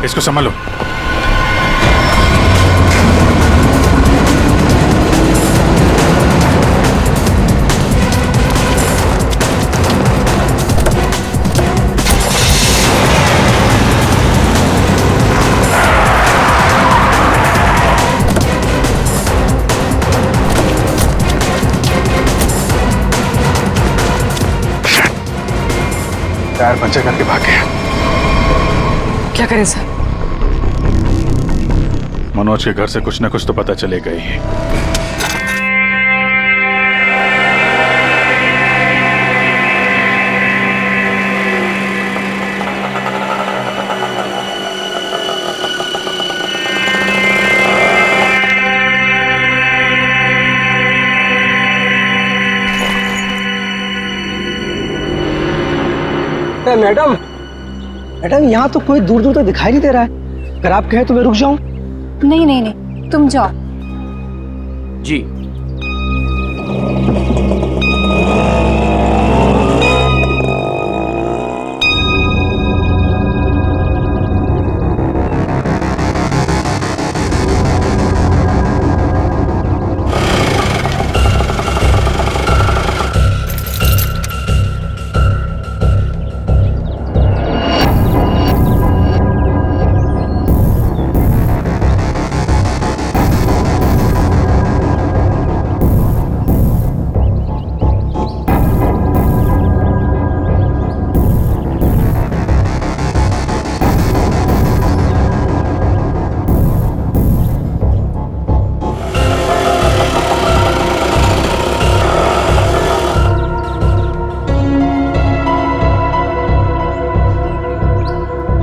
इसको संभालो। Tyre puncture करके भाग गया। क्या करें सर? मनोज के घर से कुछ ना कुछ तो पता चलेगा ही। मैडम मैडम, यहाँ तो कोई दूर दूर तक दिखाई नहीं दे रहा है। अगर आप कहें तो मैं रुक जाऊं? नहीं नहीं नहीं, तुम जाओ। जी।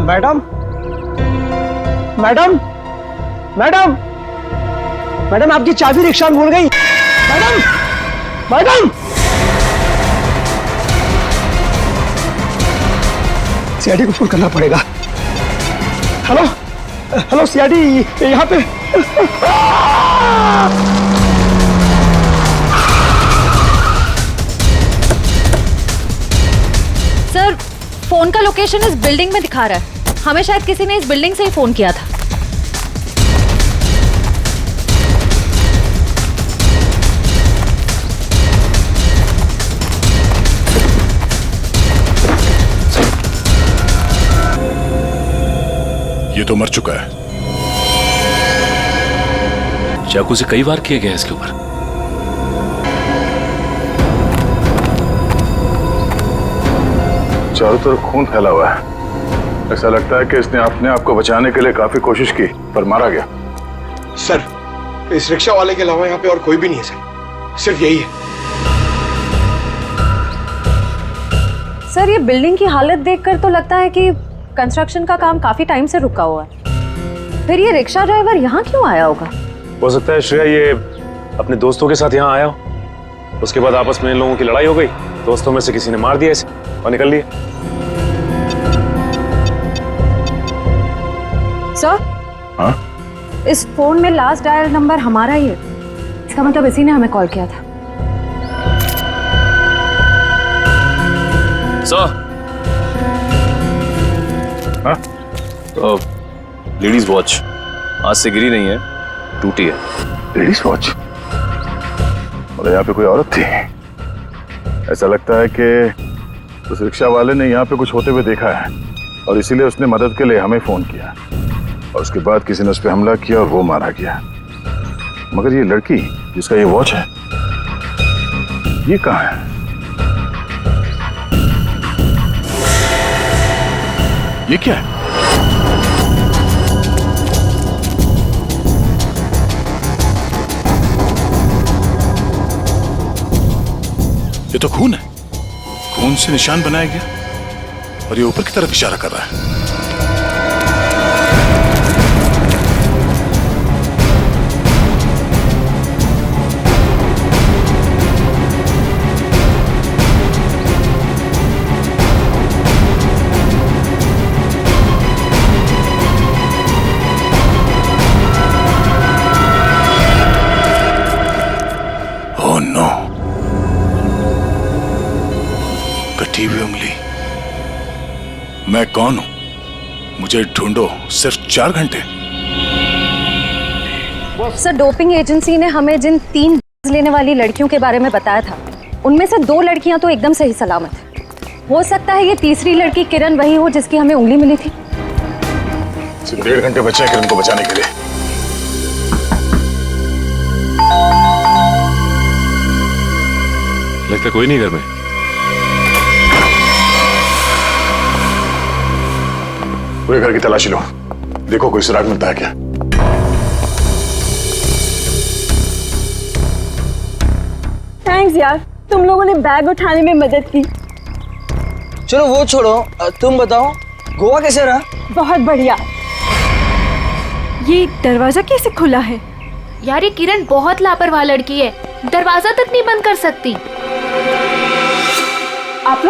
मैडम मैडम मैडम मैडम, आपकी चाबी रिक्शा में भूल गई। मैडम मैडम, सीआईडी को फोन करना पड़ेगा। हेलो हेलो सीआईडी, यहाँ पे। सर, फोन का लोकेशन इस बिल्डिंग में दिखा रहा है। हमें शायद किसी ने इस बिल्डिंग से ही फोन किया था। ये तो मर चुका है। चाकू से कई बार किया गया इसके ऊपर। चारों तरफ खून फैला हुआ है। ऐसा लगता है कि इसने अपने आप को बचाने के लिए काफी कोशिश की, पर मारा गया। सर, इस रिक्शा वाले के अलावा यहाँ पे और कोई भी नहीं है सर, सिर्फ यही है। सर, ये बिल्डिंग की हालत देखकर तो लगता है कि कंस्ट्रक्शन का काम काफी टाइम से रुका हुआ है। फिर ये रिक्शा ड्राइवर यहाँ क्यों आया होगा? हो सकता है श्रेया ये अपने दोस्तों के साथ यहाँ आया हो। उसके बाद आपस में इन लोगों की लड़ाई हो गई, दोस्तों में से किसी ने मार दिया इसे और निकल लिए। सर, हाँ? इस फोन में लास्ट डायल नंबर हमारा ही है। इसका मतलब इसी ने हमें कॉल किया था। सर, हाँ? तो लेडीज वॉच आज से गिरी नहीं है, टूटी है। Ladies watch? और यहाँ पे कोई औरत थी? ऐसा लगता है कि उस रिक्शा वाले ने यहाँ पे कुछ होते हुए देखा है और इसीलिए उसने मदद के लिए हमें फोन किया और उसके बाद किसी ने उस पर हमला किया और वो मारा गया। मगर ये लड़की जिसका ये वॉच है, ये कहाँ है? ये क्या है? ये तो खून है। खून से निशान बनाया गया और ये ऊपर की तरफ इशारा कर रहा है। ओह नो, कटी हुई उंगली। मैं कौन हूं? मुझे ढूंढो सिर्फ 4 घंटे। सर डोपिंग एजेंसी ने हमें जिन 3 लेने वाली लड़कियों के बारे में बताया था, उनमें से 2 लड़कियां तो एकदम सही सलामत है। हो सकता है ये तीसरी लड़की किरण वही हो जिसकी हमें उंगली मिली थी। सिर्फ 1.5 घंटे बचे हैं किरण को बचाने के लिए। लगता कोई नहीं घर में। पूरे घर की तलाशी लो, देखो कोई सुराग मिलता है क्या। थैंक्स यार, तुम लोगों ने बैग उठाने में मदद की। चलो वो छोड़ो, तुम बताओ गोवा कैसे रहा? बहुत बढ़िया। ये दरवाजा कैसे खुला है? यार ये किरण बहुत लापरवाह लड़की है, दरवाजा तक नहीं बंद कर सकती। आप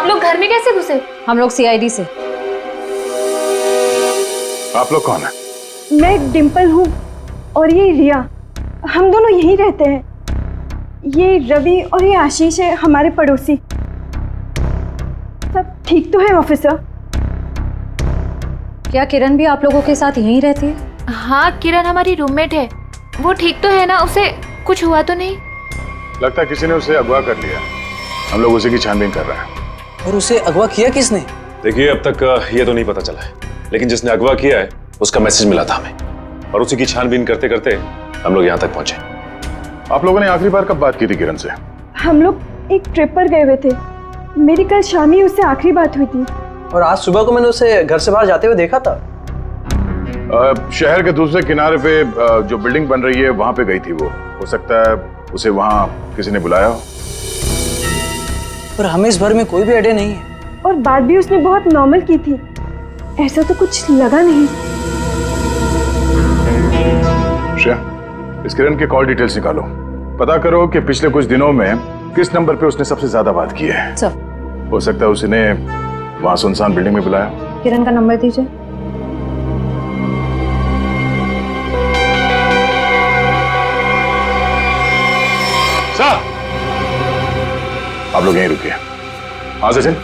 लोग घर में कैसे घुसे? हम लोग सीआईडी से। आप लोग कौन है? मैं डिम्पल हूँ और ये रिया, हम दोनों यहीं रहते हैं। ये रवि और ये आशीष है हमारे पड़ोसी। सब ठीक तो है ऑफिसर? क्या किरण भी आप लोगों के साथ यहीं रहती है? हाँ किरण हमारी रूममेट है। वो ठीक तो है ना? उसे कुछ हुआ तो नहीं? लगता है किसी ने उसे अगवा कर लिया। हम लोग उसी की छानबीन कर रहे हैं। और उसे अगवा किया किसने? देखिए अब तक ये तो नहीं पता चला है, लेकिन जिसने अगवा किया है उसका मैसेज मिला था हमें, और उसी की छानबीन करते करते हम लोग यहाँ तक पहुंचे। आप लोगों ने आखिरी बार कब बात की थी किरण से? हम लोग एक ट्रिप पर गए हुए थे। मेरी कल शाम ही उससे आखिरी बात हुई थी। और आज सुबह को मैंने उसे घर से बाहर जाते हुए देखा था। शहर के दूसरे किनारे पे जो बिल्डिंग बन रही है वहां पे गई थी वो। हो सकता है उसे वहां किसी ने बुलाया हो। पर हमें इस बारे में कोई भी आइडिया नहीं है। और बात भी उसने बहुत नॉर्मल की थी, ऐसा तो कुछ लगा नहीं। श्रेया, इस किरण के कॉल डिटेल्स निकालो, पता करो कि पिछले कुछ दिनों में किस नंबर पे उसने सबसे ज्यादा बात की है। सर हो सकता है उसने वहां सुनसान बिल्डिंग में बुलाया। किरण का नंबर दीजिए। सर आप लोग यहीं रुकिए। हाँ सचिन,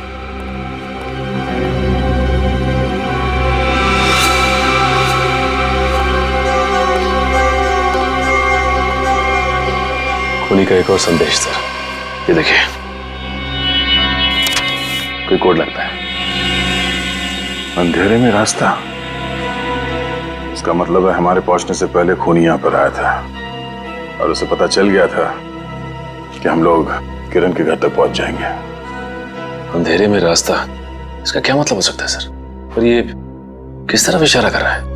खूनी का एक और संदेश सर, ये देखिए कोई कोड लगता है। अंधेरे में रास्ता, इसका मतलब है हमारे पहुंचने से पहले खूनी यहां पर आया था और उसे पता चल गया था कि हम लोग किरण के घर तक पहुंच जाएंगे। अंधेरे में रास्ता, इसका क्या मतलब हो सकता है सर? और ये किस तरफ इशारा कर रहा है?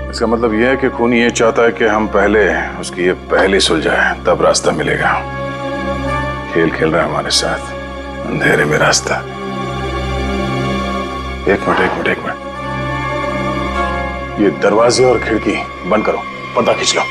इसका मतलब यह है कि खूनी ये चाहता है कि हम पहले उसकी ये पहली सुलझाए, तब रास्ता मिलेगा। खेल खेल रहा है हमारे साथ, अंधेरे में रास्ता। एक मिनट, ये दरवाजे और खिड़की बंद करो, पर्दा खींच लो।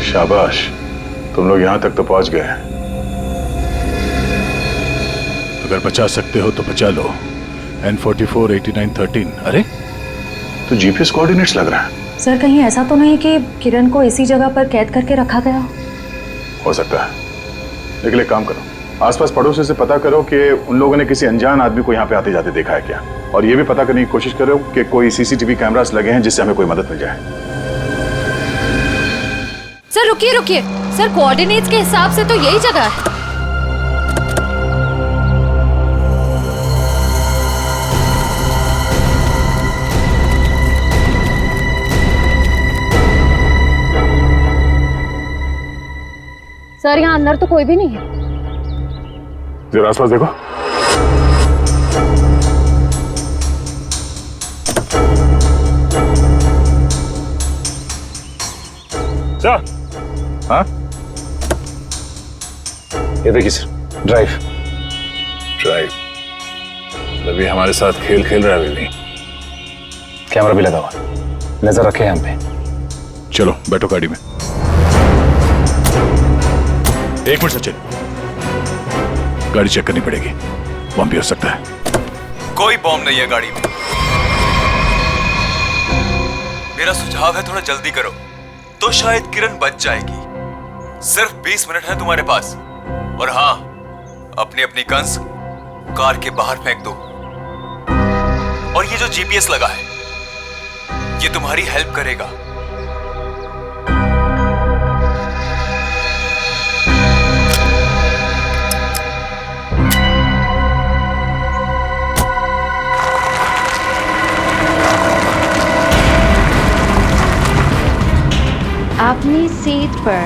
शाबाश, तुम लोग यहां तक तो पहुंच गए। अगर बचा सकते हो तो बचा लो। N44 8913। अरे तो जीपीएस कोऑर्डिनेट्स लग रहा है। सर कहीं ऐसा तो नहीं कि किरण को इसी जगह पर कैद करके रखा गया हो सकता है, लेकिन एक काम करो, आसपास पड़ोसी से पता करो कि उन लोगों ने किसी अनजान आदमी को यहाँ पे आते जाते देखा है क्या, और ये भी पता करने की कोशिश करो कि कोई सीसीटीवी कैमरास लगे हैं जिससे हमें कोई मदद मिल जाए। सर रुकिए, सर कोऑर्डिनेट्स के हिसाब से तो यही जगह है। सर यहाँ अंदर तो कोई भी नहीं है। जरा आसपास देखो। जा। हाँ ये देखिए सर, ड्राइव। रवि हमारे साथ खेल खेल रहा है अभी भी। कैमरा भी लगा हुआ, नजर रखे हम पे। चलो बैठो गाड़ी में। एक मिनट सचिन, गाड़ी चेक करनी पड़ेगी, बम भी हो सकता है। कोई बॉम्ब नहीं है गाड़ी में। मेरा सुझाव है थोड़ा जल्दी करो तो शायद किरण बच जाएगी। सिर्फ 20 मिनट है तुम्हारे पास। और हाँ, अपनी अपनी गन्स कार के बाहर फेंक दो। और ये जो जीपीएस लगा है, ये तुम्हारी हेल्प करेगा। अपनी सीट पर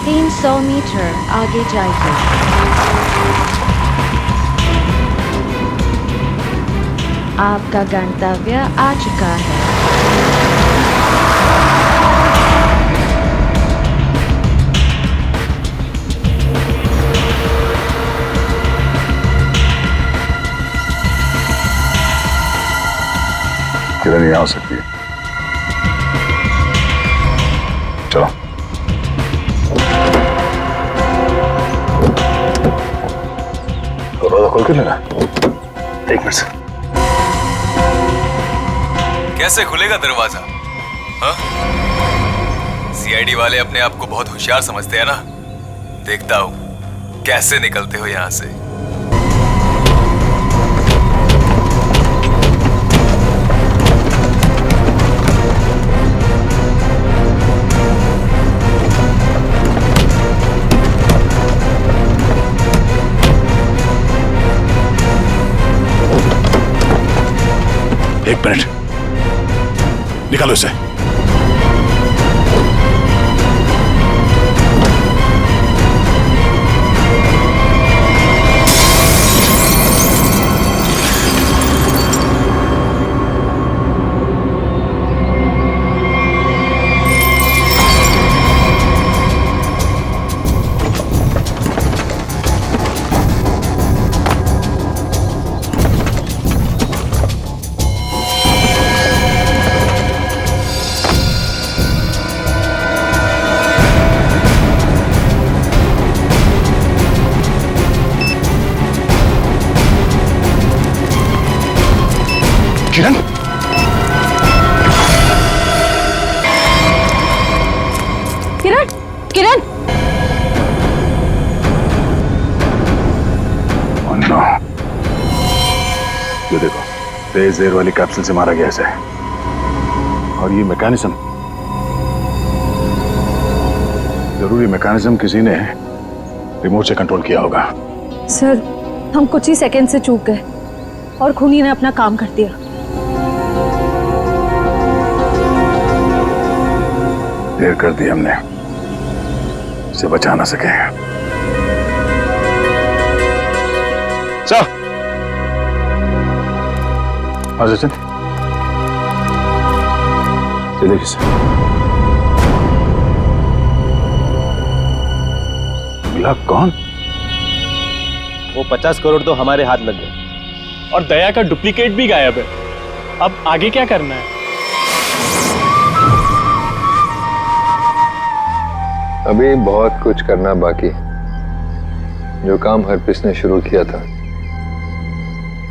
300 मीटर आगे जाइए। आपका गंतव्य आ चुका है। किरण यहाँ हो सकती है। चलो दरवाजा खोल के लेना। एक मिनट सर। कैसे खुलेगा दरवाजा? हाँ? सीआईडी वाले अपने आप को बहुत होशियार समझते हैं ना। देखता हूं कैसे निकलते हो यहां से। एक मिनट, निकालो इसे। किरण, किरण, किरण! Oh no. ये देखो, तेज एयर वाली कैप्सूल से मारा गया इसे। और ये मैकेनिज्म, जरूरी मैकेनिज्म किसी ने रिमोट से कंट्रोल किया होगा। सर, हम कुछ ही सेकंड से चूक गए और खूनी ने अपना काम कर दिया। देर कर दी हमने, इसे बचा ना सके। चल, सचिन, ये देखिए मिला कौन? वो 50 करोड़ तो हमारे हाथ लग गए और दया का डुप्लीकेट भी गायब है। अब आगे क्या करना है? अभी बहुत कुछ करना बाकी है। जो काम हरप्रीत ने शुरू किया था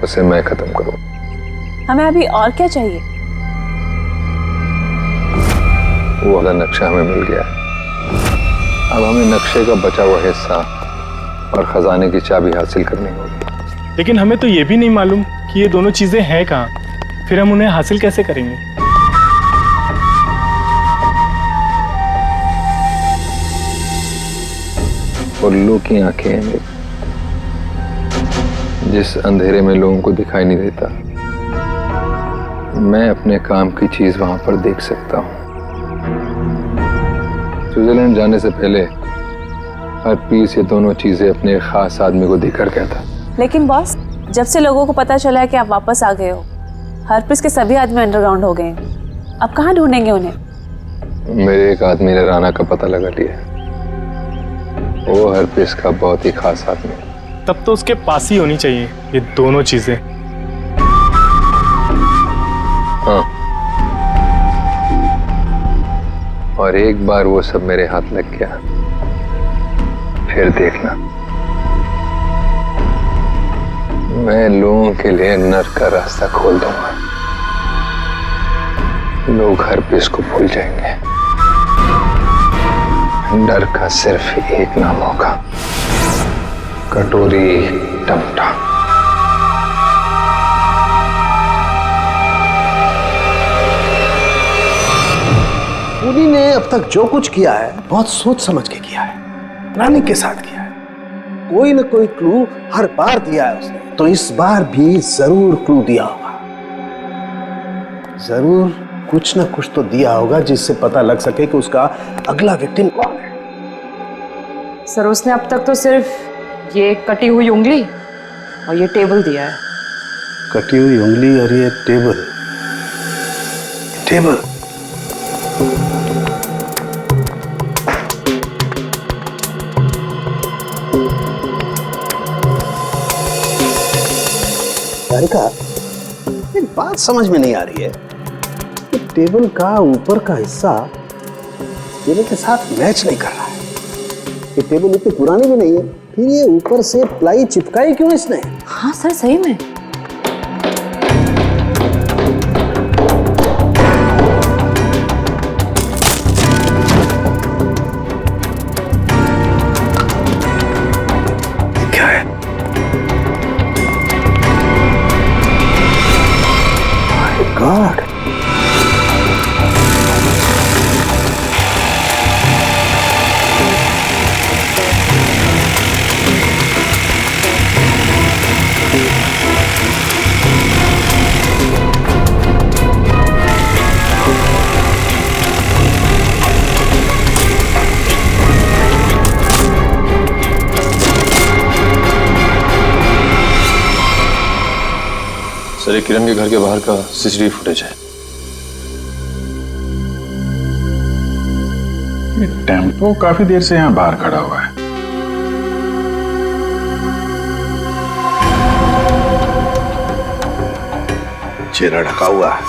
उसे मैं खत्म करूं। हमें अभी और क्या चाहिए? वो वाला नक्शा हमें मिल गया है। अब हमें नक्शे का बचा हुआ हिस्सा और खजाने की चाबी हासिल करनी होगी। लेकिन हमें तो ये भी नहीं मालूम कि ये दोनों चीजें हैं कहाँ। फिर हम उन्हें हासिल कैसे करेंगे? उल्लू की आंखें हैं, जिस अंधेरे में लोगों को दिखाई नहीं देता, मैं अपने काम की चीज वहां पर देख सकता हूं। स्विट्जरलैंड जाने से पहले हरप्रीत ये दोनों चीजें अपने एक खास आदमी को देकर गया था। लेकिन बॉस, जब से लोगों को पता चला है कि आप वापस आ गए हो, हरप्रीत के सभी आदमी अंडरग्राउंड हो गए हैं। अब कहाँ ढूंढेंगे उन्हें? मेरे एक आदमी ने राना का पता लगा लिया। वो हरपिस का बहुत ही खास आदमी है। तब तो उसके पास ही होनी चाहिए ये दोनों चीजें। हाँ, और एक बार वो सब मेरे हाथ लग गया, फिर देखना मैं लोगों के लिए नर्क का रास्ता खोल दूंगा। लोग हरपिस को भूल जाएंगे। डर का सिर्फ एक नाम होगा, कटोरी टमटा। पुनी ने अब तक जो कुछ किया है बहुत सोच समझ के किया है, प्लानिंग के साथ किया है। कोई न कोई क्लू हर बार दिया है उसने, तो इस बार भी जरूर क्लू दिया होगा। जरूर कुछ न कुछ तो दिया होगा जिससे पता लग सके कि उसका अगला विक्टिम कौन है। सर उसने अब तक तो सिर्फ ये कटी हुई उंगली और ये टेबल दिया है। कटी हुई उंगली और ये टेबल। टेबल का एक बात समझ में नहीं आ रही है कि टेबल का ऊपर का हिस्सा टेबल के साथ मैच नहीं कर रहा है। ये टेबल इतनी पुरानी भी नहीं है, फिर ये ऊपर से प्लाई चिपकाई क्यों इसने? हाँ सर सही में। क्या है? God. सर ये किरण के घर के बाहर का सीसीटीवी फुटेज है। ये टेम्पो काफी देर से यहाँ बाहर खड़ा हुआ है। चेहरा ढका हुआ है,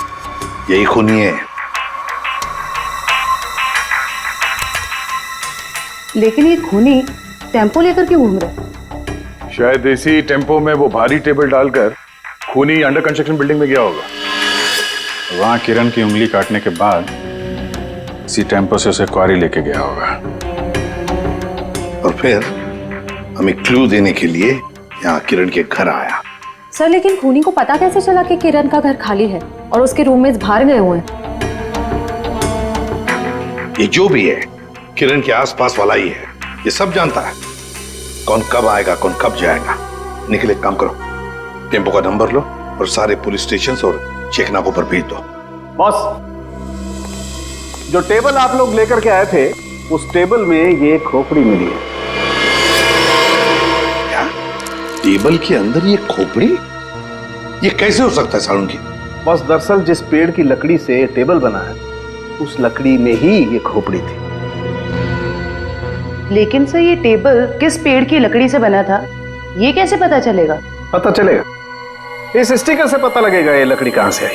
यही खूनी है। लेकिन ये खूनी टेम्पो लेकर क्यों घूम रहा है? शायद इसी टेम्पो में वो भारी टेबल डालकर खूनी अंडर कंस्ट्रक्शन बिल्डिंग में गया होगा। वहां किरण की उंगली काटने के बाद इसी टेम्पो से उसे क्वारी लेके गया होगा। और फिर हमें क्लू देने के लिए यहाँ किरण के घर आया। सर लेकिन खूनी को पता कैसे चला कि किरण का घर खाली है और उसके रूममेट्स बाहर गए हुए हैं? ये जो भी है किरण के आसपास वाला ही है, ये सब जानता है कौन कब आएगा कौन कब जाएगा। निकले, काम करो, टेम्पो का नंबर लो और सारे पुलिस स्टेशन और चेकनाकों पर भेज दो। बॉस, जो टेबल आप लोग लेकर के आए थे उस टेबल में ये खोपड़ी मिली है। क्या? टेबल के अंदर ये खोपड़ी? ये कैसे हो सकता है सारुण? बस दरअसल जिस पेड़ की लकड़ी से टेबल बना है उस लकड़ी में ही ये खोपड़ी थी। लेकिन सर ये टेबल किस पेड़ की लकड़ी से बना था ये कैसे पता चलेगा? पता चलेगा, इस स्टिकर से पता लगेगा ये लकड़ी कहां से आई।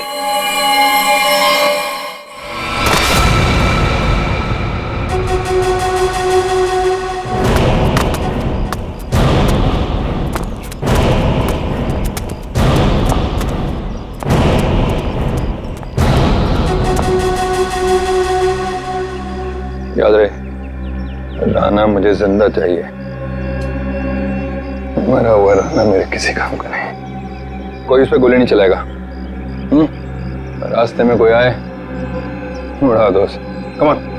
याद रहे, राना मुझे जिंदा चाहिए। मरा हुआ राना मेरे किसी काम का नहीं। कोई उस पर गोली नहीं चलाएगा। रास्ते में कोई आए उड़ा दो उसे। Come on.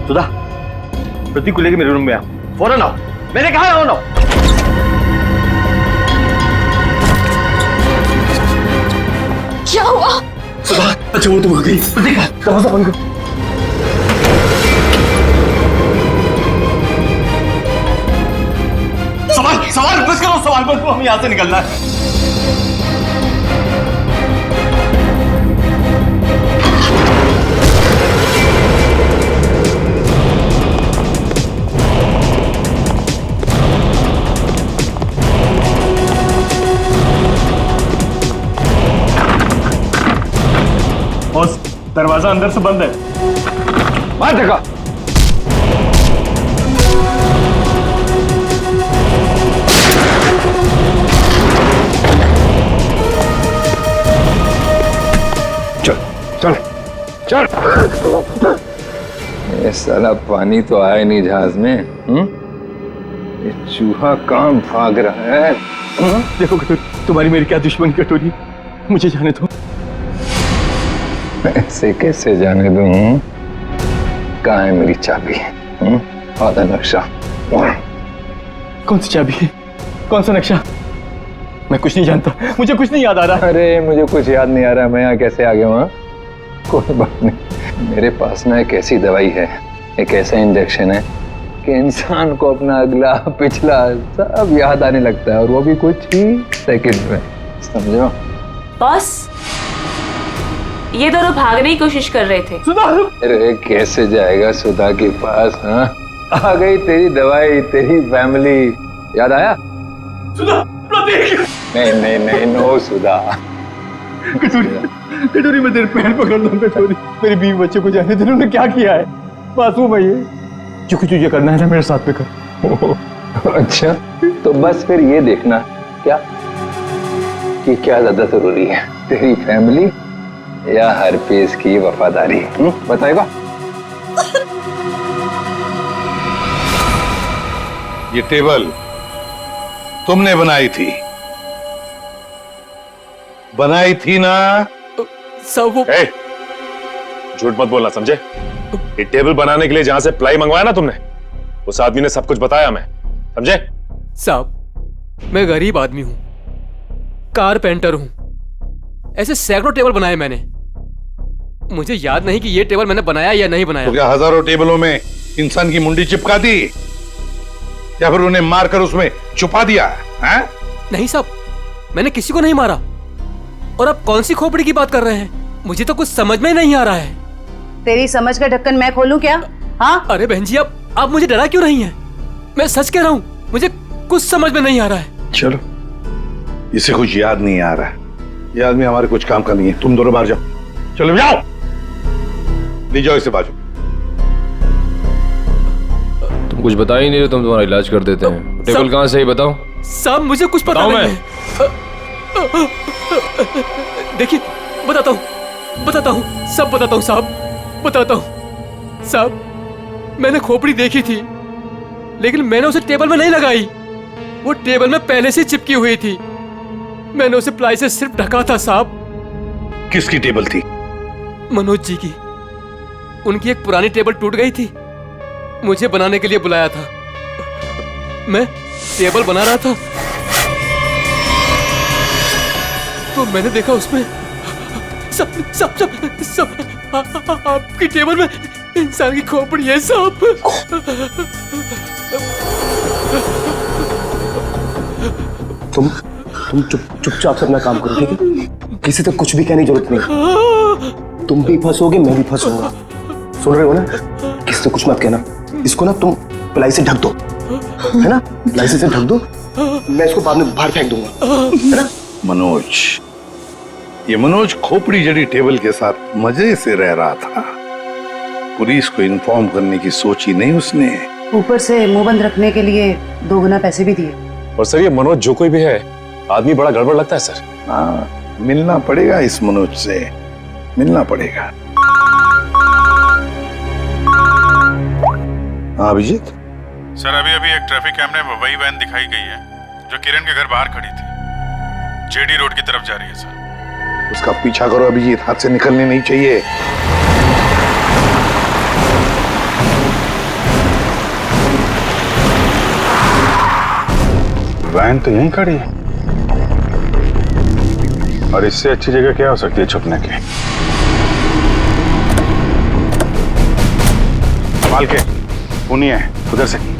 सुधा, प्रतीक को लेके मेरे रूम में आओ, फौरन आओ। मैंने कहा है आओ। क्या हुआ? सुधा, अच्छा वो तुम आ गई। देखा, दरवाजा बंद करो। सवाल बस करो, सवाल बस करो, हमें यहाँ से निकलना है। बॉस, दरवाजा अंदर से बंद है। मार देखा। चल चल। ये साला पानी तो आया नहीं जहाज में। ये चूहा कहाँ भाग रहा है? देखो कटोरी, तुम्हारी मेरी क्या दुश्मनी कटोरी, मुझे जाने दो। ऐसे कैसे जाने दूं? कहाँ है मेरी चाबी? आधा नक्शा। कौन सी चाबी है? कौन सा नक्शा? मैं कुछ नहीं जानता, मुझे कुछ नहीं याद आ रहा। अरे मुझे कुछ याद नहीं आ रहा, मैं यहाँ कैसे आ गया वहाँ? कोई बात नहीं, मेरे पास ना एक ऐसी दवाई है, एक ऐसा इंजेक्शन है कि इंसान को अपना अगला पिछला सब याद आने लगता है, और वो भी कुछ ही सेकंड में, समझो? बॉस, ये दोनों भागने की कोशिश कर रहे थे। सुधा! अरे कैसे जाएगा सुधा के पास? हाँ, आ गई तेरी दवाई, तेरी फैमिली, याद आया? सुधा, प्रतीक! नहीं नहीं नहीं, नो सुधा। कटोरी मैं तेरे पैर पकड़ लूं कटोरी, मेरी बीवी बच्चे को जाने दे। उन्होंने क्या किया है? मासूम है ये, जो कुछ तुझे करना है ना मेरे साथ में कर। अच्छा, तो बस फिर ये देखना क्या कि क्या ज्यादा जरूरी है, तेरी फैमिली या हरपेश की वफादारी? बताएगा? ये टेबल तुमने बनाई थी ना? सब वो झूठ मत बोलना, समझे? ये टेबल बनाने के लिए जहां से प्लाई मंगवाया ना तुमने, उस आदमी ने सब कुछ बताया, मैं समझे? साहब, मैं गरीब आदमी हूं, कारपेंटर हूं, ऐसे सैकड़ों टेबल बनाए मैंने। मुझे याद नहीं कि ये टेबल मैंने बनाया या नहीं बनाया। तो क्या हजारों टेबलों में इंसान की मुंडी चिपका दी या फिर उन्हें मारकर उसमें छुपा दिया है? नहीं साहब, मैंने किसी को नहीं मारा। और आप कौन सी खोपड़ी की बात कर रहे हैं? मुझे तो कुछ समझ में नहीं आ रहा है। तेरी समझ का ढक्कन मैं खोलूं क्या? हाँ? अरे बहन जी, आप मुझे डरा क्यों रही हैं? मैं सच कह रहा हूँ, मुझे कुछ समझ में नहीं आ रहा है। चलो, इसे कुछ याद नहीं आ रहा है, ये आदमी हमारे कुछ काम का नहीं है। तुम दोनों बाहर जाओ, चलो जाओ, ले जाओ इसे बाजू। तुम कुछ बता ही नहीं रहे, तुम तुम्हारा इलाज कर देते हैं। टेबल कहाँ से ही बताओ। साहब मुझे कुछ पता नहीं है। देखिए, बताता हूँ, सब बताता हूँ साहब, बताता हूँ। साहब, मैंने खोपड़ी देखी थी, लेकिन मैंने उसे टेबल में नहीं लगाई। वो टेबल में पहले से चिपकी हुई थी। मैंने उसे प्लाई से सिर्फ ढका था साहब। किसकी टेबल थी? मनोज जी की। उनकी एक पुरानी टेबल टूट गई थी, मुझे बनाने के लिए बुलाया था। मैं टेबल बना रहा था तो मैंने देखा उसमें सब आपकी टेबल में इंसान की खोपड़ी है साहब। तुम चुपचाप से अपना काम करो, ठीक है? किसी तक कुछ भी कहने की जरूरत नहीं। तुम भी फंसोगे, मैं भी फंसूंगा। सुन रहे हो ना? किसी से कुछ मत कहना। इसको ना तुम प्लाई से ढक दो, है ना? प्लाई से ढक दो, मैं इसको बाद में बाहर फेंक दूंगा, है ना? मनोज, ये मनोज खोपड़ी जड़ी टेबल के साथ मजे से रह रहा था। पुलिस को इन्फॉर्म करने की सोची नहीं उसने। ऊपर से मुंह बंद रखने के लिए 2 गुना पैसे भी दिए। और सर, ये मनोज जो कोई भी है, आदमी बड़ा गड़बड़ लगता है सर। हाँ, मिलना पड़ेगा इस मनोज से, मिलना पड़ेगा। हाँ अभिजीत सर, अभी एक ट्रैफिक कैमरे में वही वैन दिखाई गई है जो किरण के घर बाहर खड़ी थी। जेडी रोड की तरफ जा रही है सर। उसका पीछा करो अभिजीत, हाथ से निकलने नहीं चाहिए। वैन तो यहीं खड़ी है और इससे अच्छी जगह क्या हो सकती है छुपने की? संभाल के, खूनी है, उधर से।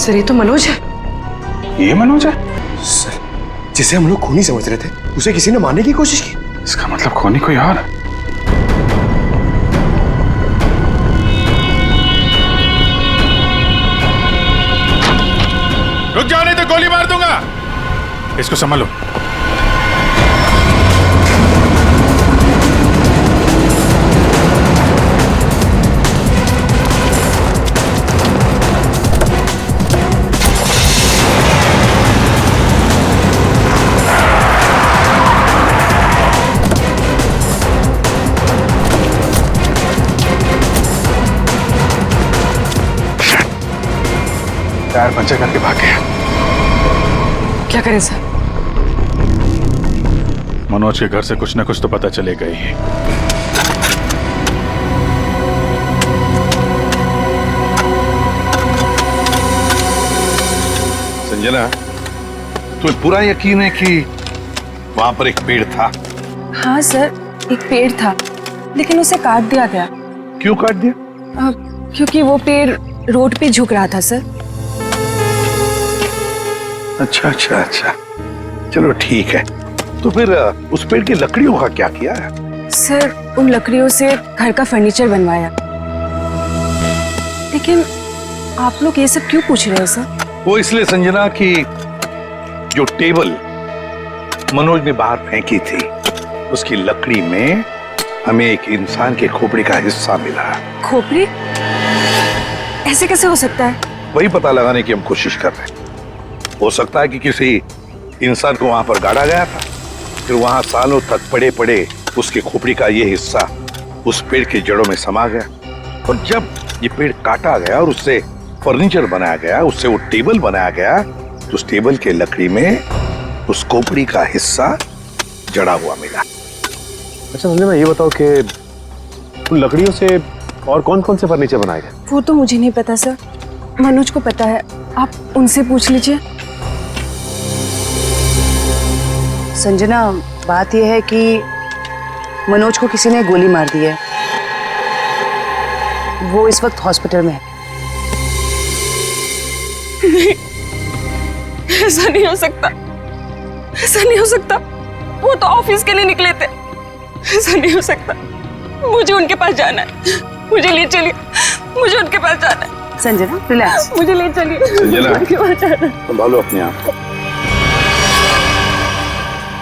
सर, ये तो मनोज है। ये मनोज है? सर, जिसे हम लोग खूनी समझ रहे थे, उसे किसी ने मारने की कोशिश की। इसका मतलब खूनी कोई और है। रुक जाओ नहीं तो गोली मार दूंगा। इसको संभालो। टायर पंचर करके भाग गया। क्या करें सर? मनोज के घर से कुछ ना कुछ तो पता चलेगा ही। संजना, तुम्हें पूरा यकीन है कि वहां पर एक पेड़ था? हाँ सर, एक पेड़ था, लेकिन उसे काट दिया गया। क्यों काट दिया? क्योंकि वो पेड़ रोड पे झुक रहा था सर। अच्छा अच्छा अच्छा, चलो ठीक है। तो फिर उस पेड़ की लकड़ियों का क्या किया है? सर, उन लकड़ियों से घर का फर्नीचर बनवाया। लेकिन आप लोग ये सब क्यों पूछ रहे हैं सर? वो इसलिए संजना कि जो टेबल मनोज ने बाहर फेंकी थी, उसकी लकड़ी में हमें एक इंसान के खोपड़ी का हिस्सा मिला। खोपड़ी? ऐसे कैसे हो सकता है? वही पता लगाने की हम कोशिश कर रहे हैं। हो सकता है कि किसी इंसान को वहां पर गाड़ा गया था, फिर वहां सालों तक पड़े पड़े उसके खोपड़ी का ये हिस्सा उस पेड़ की जड़ों में समा गया, और जब ये पेड़ काटा गया और उससे फर्नीचर बनाया गया, उससे वो टेबल बनाया गया, तो उस टेबल के लकड़ी में उस खोपड़ी का हिस्सा जड़ा हुआ मिला। अच्छा संजना, ये बताओ कि उन लकड़ियों से और कौन कौन से फर्नीचर बनाए गए? वो तो मुझे नहीं पता सर, मनोज को पता है, आप उनसे पूछ लीजिए। संजना, बात यह है कि मनोज को किसी ने गोली मार दी है। वो इस वक्त हॉस्पिटल में है। नहीं, ऐसा नहीं हो सकता, ऐसा नहीं हो सकता। वो तो ऑफिस के लिए निकले थे। ऐसा नहीं हो सकता। मुझे उनके पास जाना है, मुझे ले चलिए, मुझे उनके पास जाना है। संजना, रिलैक्स, मुझे ले चलिए। संजना, उनके पास जाना है। संभालो अपने आप को।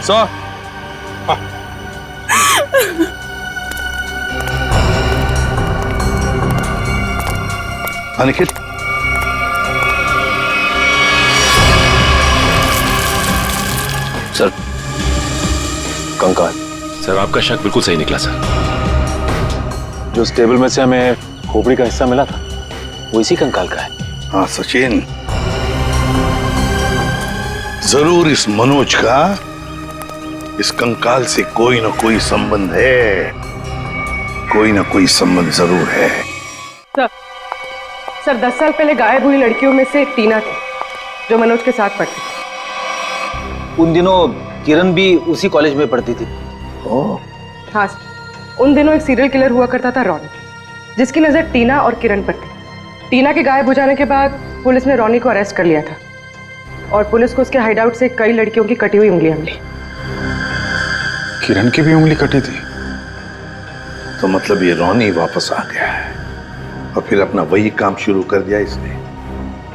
सर, अनिखिल, सर, कंकाल। सर, आपका शक बिल्कुल सही निकला सर। जो उस टेबल में से हमें खोपड़ी का हिस्सा मिला था, वो इसी कंकाल का है। हाँ सचिन, जरूर इस मनोज का इस कंकाल से कोई ना कोई संबंध है, कोई ना कोई संबंध जरूर है। सर 10 साल पहले गायब हुई लड़कियों में से एक टीना थी, जो मनोज के साथ पढ़ती थी। उन दिनों किरण भी उसी कॉलेज में पढ़ती थी। हाँ सर, उन दिनों एक सीरियल किलर हुआ करता था रॉनी, जिसकी नजर टीना और किरण पर थी। टीना के गायब हो जाने के बाद पुलिस ने रॉनी को अरेस्ट कर लिया था, और पुलिस को उसके हाइडआउट से कई लड़कियों की कटी हुई उंगलियां मिली। किरण की भी उंगली कटी थी? तो मतलब ये रॉनी वापस आ गया है और फिर अपना वही काम शुरू कर दिया इसने।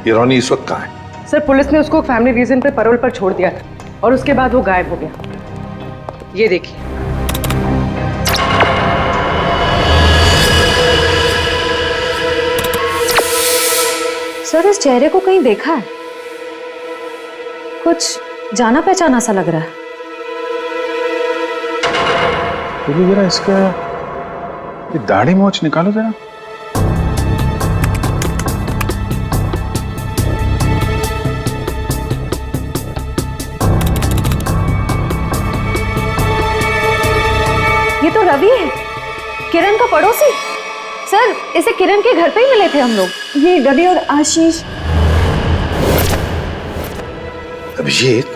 ये रॉनी इस वक्त कहाँ है? सर, पुलिस ने उसको फैमिली रीजन पे पैरोल पर छोड़ दिया था, और उसके बाद वो गायब हो गया। ये देखिए। सर इस चेहरे को कहीं देखा है, कुछ जाना पहचाना सा लग रहा है। तो जरा इसका ये दाढ़ी मोछ निकालो जरा। ये तो रवि है, किरण का पड़ोसी। सर इसे किरण के घर पे ही मिले थे हम लोग। ये रवि और आशीष। अभिजीत,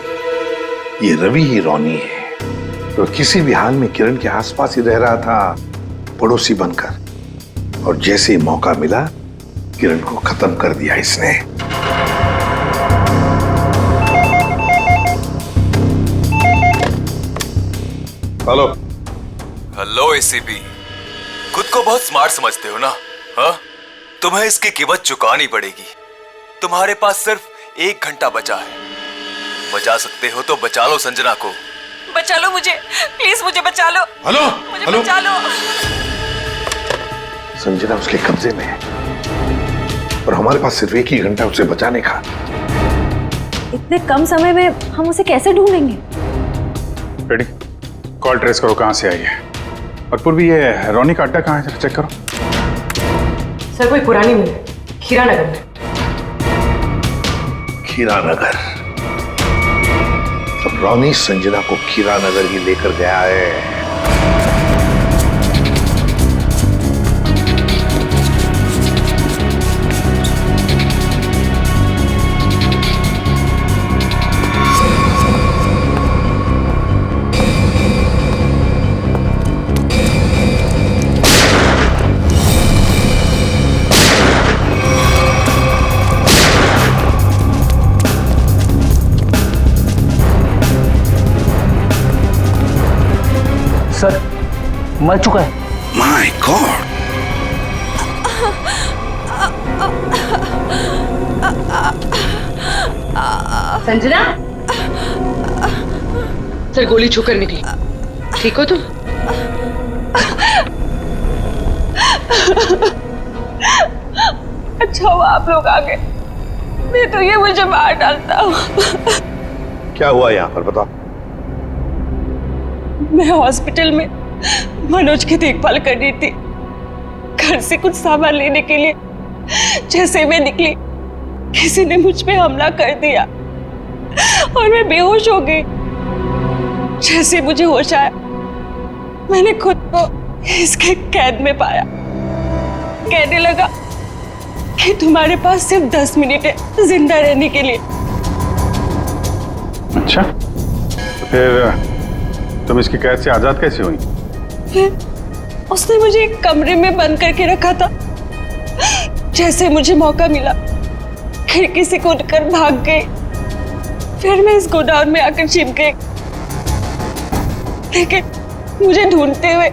ये रवि ही रोनी है, तो किसी भी हाल में किरण के आसपास ही रह रहा था, पड़ोसी बनकर। और जैसे ही मौका मिला किरण को खत्म कर दिया इसने। हेलो हेलो एसीपी, खुद को बहुत स्मार्ट समझते हो ना? हाँ, तुम्हें इसकी कीमत चुकानी पड़ेगी। तुम्हारे पास सिर्फ 1 घंटा बचा है। बचा सकते हो तो बचा लो संजना को। बचा लो मुझे, प्लीज मुझे बचा लो। हेलो मुझे हेलो, बचा लो। संजना उसके कब्जे में है और हमारे पास सिर्फ 1 ही घंटा उसे बचाने का। इतने कम समय में हम उसे कैसे ढूंढेंगे? रेडी, कॉल ट्रेस करो कहां से आई है। और पूर्वी ये रोनी का अड्डा कहां है, जरा चेक करो। सर कोई पुरानी मिल है, खीरा नगर में। खीरा नगर? तो रोनी संजना को खीरा नगर ही लेकर गया है। सर मर चुका है। My God! संजना, सर गोली छूकर निकली। ठीक हो तुम? अच्छा हुआ आप लोग आ गए, नहीं तो ये मुझे मार डालता। क्या हुआ यहाँ पर, बताओ। मैं हॉस्पिटल में मनोज की देखभाल कर रही थी। घर से कुछ सामान लेने के लिए जैसे मैं निकली, किसी ने मुझ पे हमला कर दिया और मैं बेहोश हो गई। जैसे मुझे होश आया, मैंने खुद को इसके कैद में पाया। कहने लगा कि तुम्हारे पास सिर्फ 10 मिनट है जिंदा रहने के लिए। अच्छा, तो फिर तुम इसकी कैद से आजाद कैसे हुई? फिर उसने मुझे एक कमरे में बंद करके रखा था। जैसे मुझे मौका मिला, खिड़की से कूदकर भाग गई। फिर मैं इस गोडाउन में आकर छिप गई, लेकिन मुझे ढूंढते हुए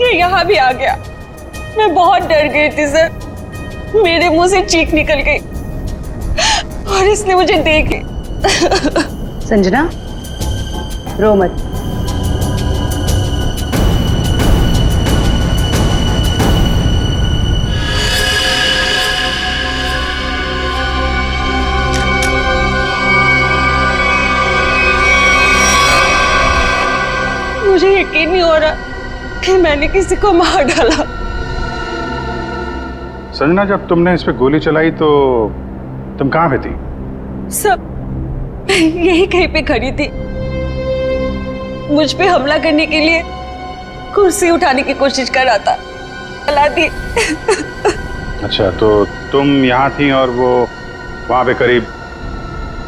ये यहाँ भी आ गया। मैं बहुत डर गई थी सर, मेरे मुंह से चीख निकल गई और इसने मुझे देखी। संजना, रो मत। मुझे यकीन नहीं हो रहा कि मैंने किसी को मार डाला। संजना, जब तुमने इस पे गोली चलाई तो तुम कहाँ पे थी? सब यही कहीं पे खड़ी थी। मुझ पे हमला करने के लिए कुर्सी उठाने की कोशिश कर रहा था। चला दी। अच्छा, तो तुम यहाँ थी और वो वहां पे करीब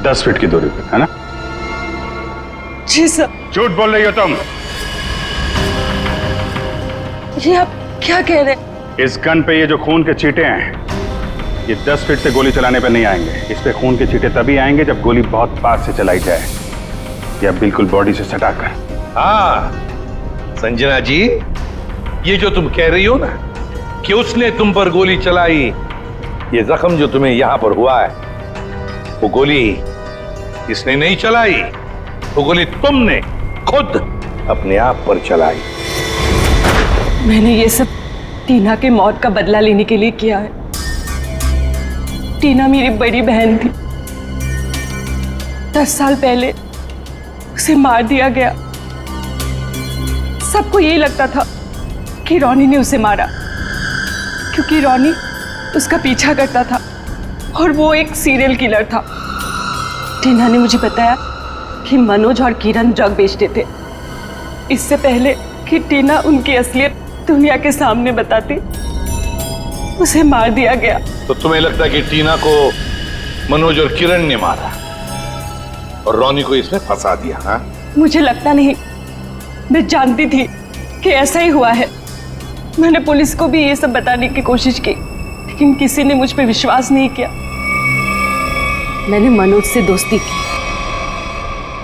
10 फीट की दूरी पे, है ना? जी सर। झूठ बोल रही हो तुम। ये आप क्या कह रहे हैं? इस गन पे ये जो खून के छींटे हैं, ये 10 फीट से गोली चलाने पे नहीं आएंगे। इस पे खून के छींटे तभी आएंगे जब गोली बहुत पास से चलाई जाए, या बिल्कुल बॉडी से सटाकर। हाँ संजना जी, ये जो तुम कह रही हो ना कि उसने तुम पर गोली चलाई, ये जख्म जो तुम्हें यहां पर हुआ है, वो गोली इसने नहीं चलाई, वो गोली तुमने खुद अपने आप पर चलाई। मैंने ये सब टीना के मौत का बदला लेने के लिए किया है। टीना मेरी बड़ी बहन थी। 10 साल पहले उसे मार दिया गया। सबको यही लगता था कि रॉनी ने उसे मारा, क्योंकि रॉनी उसका पीछा करता था और वो एक सीरियल किलर था। टीना ने मुझे बताया कि मनोज और किरण ड्रग बेचते थे। इससे पहले कि टीना उनकी असलियत दुनिया के सामने बताती, उसे मार दिया गया। तो तुम्हें लगता है कि टीना को मनोज और किरण ने मारा और रॉनी को इसमें फंसा दिया? हाँ, मुझे लगता नहीं, मैं जानती थी कि ऐसा ही हुआ है। मैंने पुलिस को भी ये सब बताने की कोशिश की, लेकिन किसी ने मुझ पे विश्वास नहीं किया। मैंने मनोज से दोस्ती की,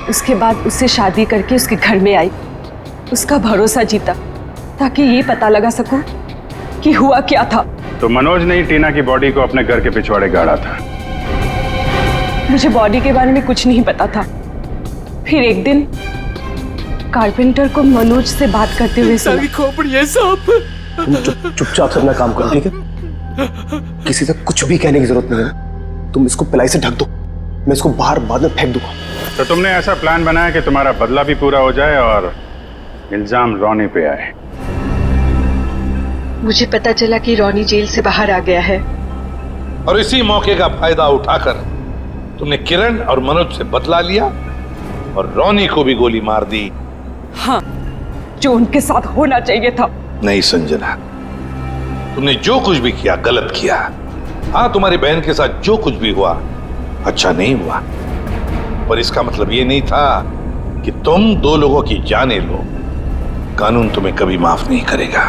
उसके बाद उससे शादी करके उसके घर में आई, उसका भरोसा जीता ताकि ये पता लगा सकूं कि हुआ क्या था। तो मनोज ने ही टीना की बॉडी को अपने घर के पिछवाड़े गाड़ा था। मुझे बॉडी के बारे में कुछ नहीं पता था। फिर एक दिन कारपेंटर को मनोज से बात करते हुए सुना। खोपड़ी है सांप। तुम चुपचाप से अपना काम करो, ठीक है? किसी से कुछ भी कहने की जरूरत नहीं है। तुम इसको पिलाई से ढक दो, मैं इसको बाहर बाद में फेंक दूंगा। तो तुमने ऐसा प्लान बनाया कि तुम्हारा बदला भी पूरा हो जाए और इल्जाम रॉनी पे आए। मुझे पता चला कि रॉनी जेल से बाहर आ गया है, और इसी मौके का फायदा उठाकर तुमने किरण और मनोज से बदला लिया और रॉनी को भी गोली मार दी। हाँ, जो उनके साथ होना चाहिए था। नहीं संजना, तुमने जो कुछ भी किया गलत किया। हाँ, तुम्हारी बहन के साथ जो कुछ भी हुआ अच्छा नहीं हुआ, पर इसका मतलब ये नहीं था कि तुम 2 लोगों की जानें लो। कानून तुम्हें कभी माफ नहीं करेगा।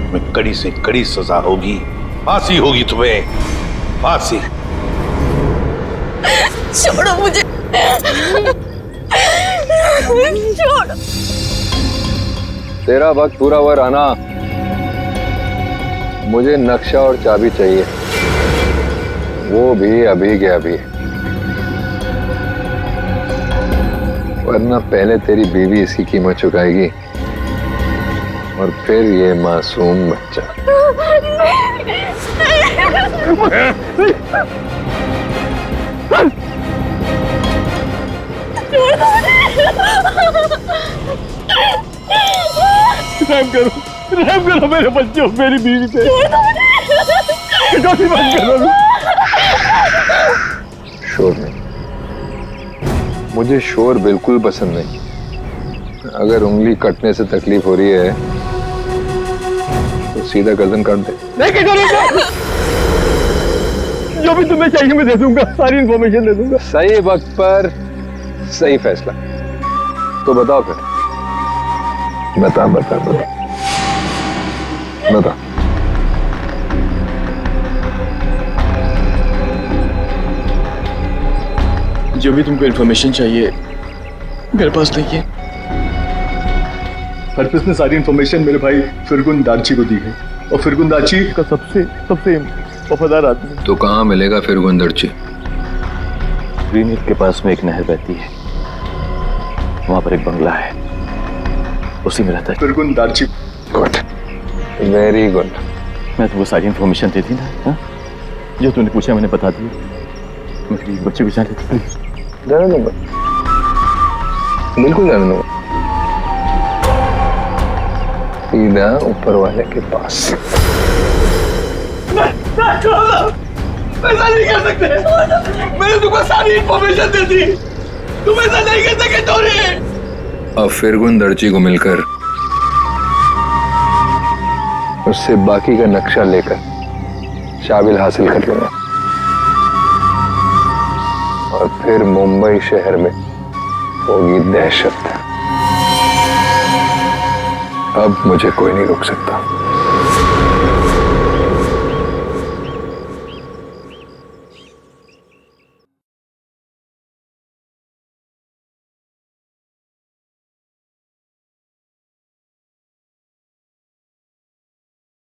तुम्हें कड़ी से कड़ी सजा होगी, फांसी होगी तुम्हें, फांसी। छोड़ो मुझे, छोड़ो। तेरा वक्त पूरा हुआ राना, मुझे नक्शा और चाबी चाहिए, वो भी अभी के अभी, वरना पहले तेरी बीवी इसकी कीमत चुकाएगी और फिर ये मासूम बच्चा। रहम करो मेरे बच्चों, मेरी बीवी पे। बंद करो। शोर नहीं, मुझे शोर बिल्कुल पसंद नहीं। अगर उंगली कटने से तकलीफ हो रही है तो सीधा गर्दन काट दे। जो भी तुम्हें चाहिए मैं दे दूंगा, सारी इंफॉर्मेशन दे दूंगा। सही वक्त पर सही फैसला। तो बताओ फिर, बता बता बता बता। जो भी तुमको इंफॉर्मेशन चाहिए मेरे पास नहीं है। हरप्रीत ने सारी इंफॉर्मेशन मेरे भाई फिरगुन दाची को दी है, और फिरगुन दाची का सबसे वफादार आदमी। तो कहाँ मिलेगा फिरगुन दाची? ग्रीन हिल के पास में एक नहर बहती है, वहां पर एक बंगला है, उसी में रहता है फिरगुन दाची। Good, very good. मैं तुमको सारी इंफॉर्मेशन दे दी ना? हा? जो तूने पूछा मैंने बता दिया। मेरी बच्चे भी जाने दे प्लीज। जाने दूंगा, बिल्कुल जाने दूंगा, सीधा ऊपर वाले के पास। ऐसा नहीं कर सकते, मैंने तुमको सारी इंफॉर्मेशन दे दी, तुम ऐसा नहीं कर सके टोनी। अब फिरगुन दर्जी को मिलकर उससे बाकी का नक्शा लेकर शाबिल हासिल कर लूंगा, और फिर मुंबई शहर में होगी दहशत। अब मुझे कोई नहीं रोक सकता।